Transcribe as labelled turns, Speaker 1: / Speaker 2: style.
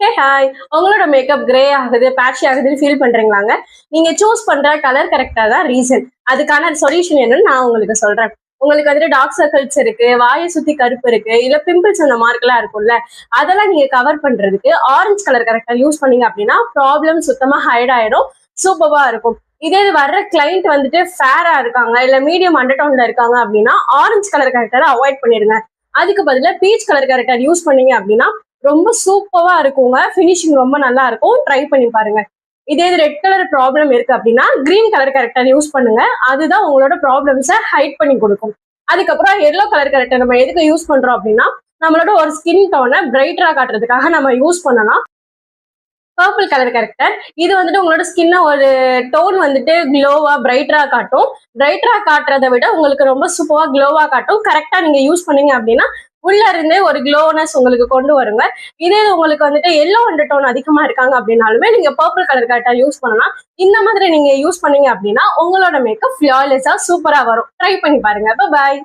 Speaker 1: Hey hi. உங்களோட makeup grey ஆகுது, பேட்சி ஆகுதுன்னு ஃபீல் பண்றீங்களாங்க? நீங்க சூஸ் பண்ற கலர் கரெக்ட்டா தான் ரீசன். அதுக்கான சொல்யூஷன் என்னன்னு நான் உங்களுக்கு சொல்றேன். உங்களுக்கு வந்துட்டு டார்க் சர்க்கிள்ஸ் இருக்கு, வாய சுத்தி கருப்பு இருக்கு, இல்ல பிம்பிள்ஸ் அந்த மார்க்லாம் இருக்கும்ல, அதெல்லாம் நீங்க கவர் பண்றதுக்கு ஆரஞ்சு கலர் கரெக்ட்டா யூஸ் பண்ணீங்க அப்படின்னா, ப்ராப்ளம் சுத்தமா ஹைட் ஆயிடும். சூப்பர்வா இருக்கும். இதே இது வர்ற கிளையண்ட் வந்துட்டு ஃபேரா இருக்காங்க, இல்ல மீடியம் அண்டர்டோன்ல இருக்காங்க அப்படின்னா, ஆரஞ்சு கலர் கரெக்டர அவாய்ட் பண்ணிடுங்க. அதுக்கு பதிலா பீச் கலர் கரெக்டர் யூஸ் பண்ணீங்க அப்படின்னா, ரொம்ப சூப்பரா இருக்குங்க. ஃபினிஷிங் ரொம்ப நல்லா இருக்கும். ட்ரை பண்ணி பாருங்க. இதே இது ரெட் கலர் ப்ராப்ளம் இருக்கு அப்படின்னா, கிரீன் கலர் கரெக்டர் யூஸ் பண்ணுங்க. அதுதான் உங்களோட ப்ராப்ளம்ஸ ஹைட் பண்ணி கொடுக்கும். அதுக்கப்புறம் எல்லோ கலர் கரெக்டர் நம்ம எதுக்கு யூஸ் பண்றோம் அப்படின்னா, நம்மளோட ஒரு ஸ்கின் டோனை பிரைட்டரா காட்டுறதுக்காக நம்ம யூஸ் பண்ணலாம். பர்பிள் கலர் கரெக்டர் இது வந்துட்டு உங்களோட ஸ்கின்னை ஒரு டோன் வந்துட்டு க்ளோவா பிரைட்டரா காட்டும். பிரைட்டரா காட்டுறதை விட உங்களுக்கு ரொம்ப சூப்பரா க்ளோவா காட்டும். கரெக்டா நீங்க யூஸ் பண்ணீங்க அப்படின்னா உள்ள இருந்தே ஒரு க்ளோனஸ் உங்களுக்கு கொண்டு வருங்க. இதே இது உங்களுக்கு வந்துட்டு எல்லோ அண்டர் டோன் அதிகமா இருக்காங்க அப்படின்னாலுமே நீங்க பர்பிள் கலர் கரெக்டா யூஸ் பண்ணலாம். இந்த மாதிரி நீங்க யூஸ் பண்ணீங்க அப்படின்னா உங்களோட மேக்கப் ஃபிளாலெஸ்ஸா சூப்பரா வரும். ட்ரை பண்ணி பாருங்க. பாய்.